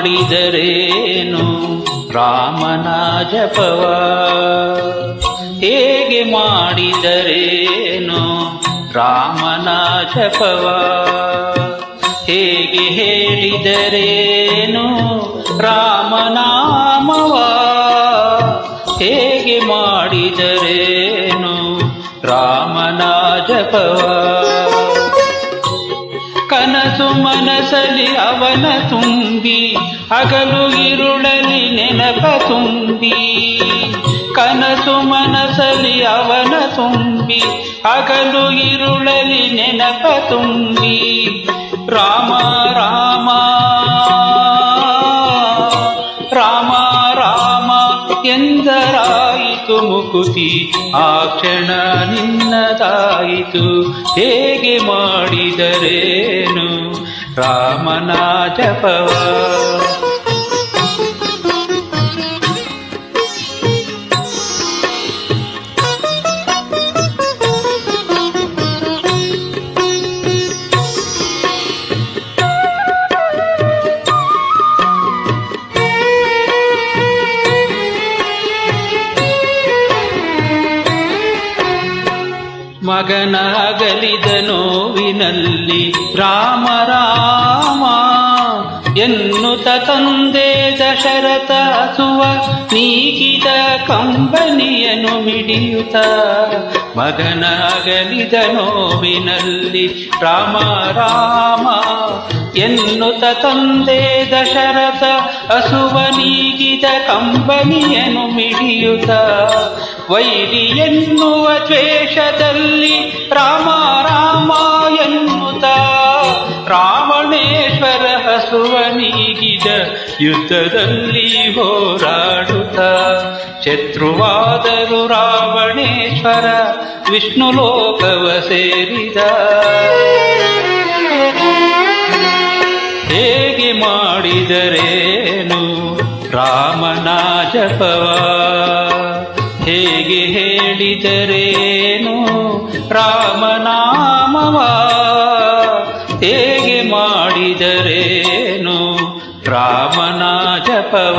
ಮಾಡಿದರೇನು ರಾಮನ ಜಪವ, ಹೇಗೆ ಮಾಡಿದರೇನು ರಾಮನ ಜಪವ, ಹೇಗೆ ಹೇಳಿದರೇನು ರಾಮನಾಮವ, ಹೇಗೆ ಮಾಡಿದರೇನು ರಾಮನ ಜಪವ. ಕನಸು ಮನಸಲಿ ಅವನ ತುಂಬಿ, ಹಗಲು ಇರುಳಲಿ ನೆನಪ ತುಂಬಿ, ಕನಸು ಮನಸಲಿ ಅವನ ತುಂಬಿ, ಹಗಲು ಇರುಳಲಿ ನೆನಪ ತುಂಬಿ, ರಾಮ ರಾಮ ರಾಮ ರಾಮ ಎಂದರಾಯಿತು ಮುಕುತಿ, ಆ ಕ್ಷಣ ನಿನ್ನದಾಯಿತು, ಹೇಗೆ ಮಾಡಿದರೇನು ರಾಮನ ಜಪವ. ಮಗನಾಗಲಿದ ನೋವಿನಲ್ಲಿ ರಾಮ ರಾಮ ಎನ್ನುತ್ತ ತಂದೆ ದಶರಥ ಹಸುವ ನೀಗಿದ ಕಂಬನಿಯನು ಮಿಡಿಯುತ್ತ, ಮಗನಾಗಲಿದ ನೋವಿನಲ್ಲಿ ರಾಮ ರಾಮ ಎನ್ನುತ್ತ ತಂದೆ ದಶರಥ ಹಸುವ ನೀಗಿದ ಕಂಬನಿಯನು ಮಿಡಿಯುತ್ತ, ವೈರಿ ಎನ್ನುವ ದ್ವೇಷದಲ್ಲಿ ರಾಮ ರಾಮ ಎನ್ನುತ್ತ, ರಾವಣೇಶ್ವರ ಹಸುವ ನೀಗಿದ ಯುದ್ಧದಲ್ಲಿ ಹೋರಾಡುತ್ತ, ಶತ್ರುವಾದರು ರಾವಣೇಶ್ವರ ವಿಷ್ಣು ಲೋಕವ ಸೇರಿದ, ಹೇಗೆ ಮಾಡಿದರೇನು ರಾಮನ ಜಪವ, ಹೇಗೆ ಹೇಳಿದರೇನು ರಾಮನಾಮವ, ಹೇಗೆ ಮಾಡಿದರೇನು ರಾಮನ ಜಪವ.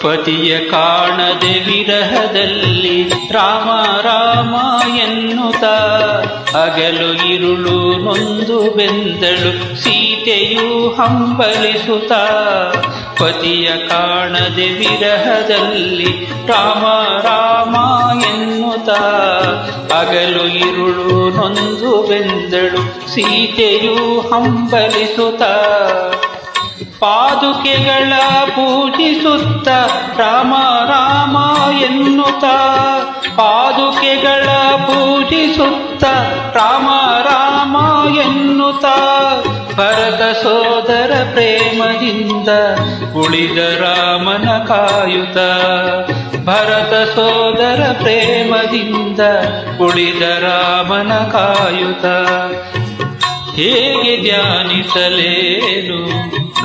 ಪತಿಯ ಕಾಣದೆ ವಿರಹದಲ್ಲಿ ರಾಮ ರಾಮ ಎನ್ನುತ್ತ, ಹಗಲು ಇರುಳು ನೊಂದು ಬೆಂದಳು ಸೀತೆಯು ಹಂಬಲಿಸುತ್ತ, ಪತಿಯ ಕಾಣದೆ ವಿರಹದಲ್ಲಿ ರಾಮ ರಾಮ ಎನ್ನುತ್ತ, ಹಗಲು ಇರುಳು ನೊಂದು ಬೆಂದಳು ಸೀತೆಯು ಹಂಬಲಿಸುತ್ತ, ಪಾದುಕೆಗಳ ಪೂಜಿಸುತ್ತ ರಾಮ ರಾಮ ಎನ್ನುತ್ತ, ಪಾದುಕೆಗಳ ಪೂಜಿಸುತ್ತ ರಾಮ ರಾಮ ಎನ್ನುತ್ತ, ಭರತ ಸೋದರ ಪ್ರೇಮದಿಂದ ಉಳಿದ ರಾಮನ ಕಾಯುತ್ತ, ಭರತ ಸೋದರ ಪ್ರೇಮದಿಂದ ಉಳಿದ ರಾಮನ ಕಾಯುತ್ತ, ಹೇಗೆ ಧ್ಯಾನಿಸಲೇನು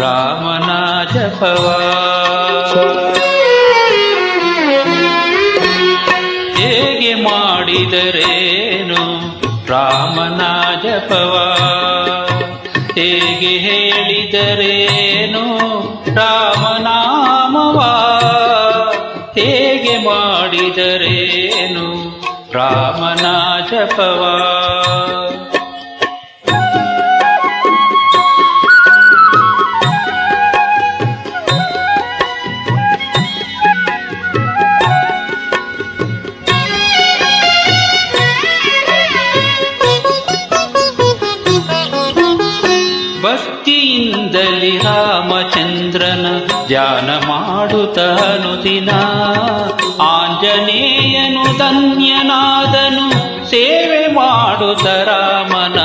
ರಾಮನ ಜಪವ, ಹೇಗೆ ಮಾಡಿದರೇನು ರಾಮನ ಜಪವ, ಹೇಗೆ ಹೇಳಿದರೇನು ರಾಮನಾಮವ, ಹೇಗೆ ಮಾಡಿದರೇನು ರಾಮನ ಜಪವ. ಭಕ್ತಿಯಿಂದಲಿ ರಾಮಚಂದ್ರನ ಧ್ಯಾನ ಮಾಡುತ್ತ ಅನುದಿನ, ಆಂಜನೇಯನು ಧನ್ಯನಾದನು ಸೇವೆ ಮಾಡುತ್ತ ರಾಮನ,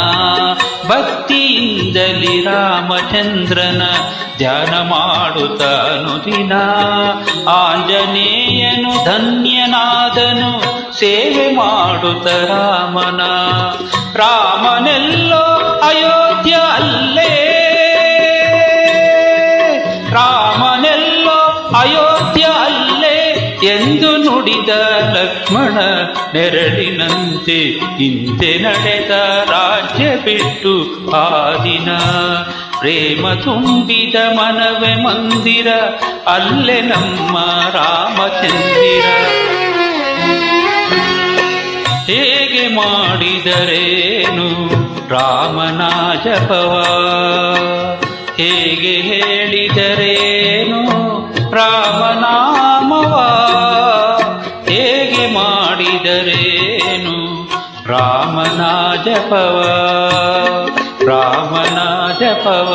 ಭಕ್ತಿಯಿಂದಲಿ ರಾಮಚಂದ್ರನ ಧ್ಯಾನ ಮಾಡುತ್ತ ಅನುದಿನ, ಆಂಜನೇಯನು ಧನ್ಯನಾದನು ಸೇವೆ ಮಾಡುತ್ತ ರಾಮನ, ರಾಮನೆಲ್ಲೋ ಅಯೋಧ್ಯ ಅಲ್ಲೇ ರಾಮನೆಲ್ಲೋ ಅಯೋಧ್ಯ ಅಲ್ಲೇ ಎಂದು ನುಡಿದ ಲಕ್ಷ್ಮಣ ನೆರಳಿನಂತೆ ಹಿಂದೆ ನಡೆದ ರಾಜ್ಯ ಬಿಟ್ಟು ಆ ದಿನ ಪ್ರೇಮ ತುಂಬಿದ ಮನವೇ ಮಂದಿರ ಅಲ್ಲೇ ನಮ್ಮ ರಾಮಚಂದಿರ ಹೇಗೆ ಮಾಡಿದರೇನು ರಾಮನ ಜಪವ ಹೇಗೆ ಹೇಳಿದರೇನು ರಾಮನಾಮವ ಹೇಗೆ ಮಾಡಿದರೇನು ರಾಮನ ಜಪವ ರಾಮನ ಜಪವ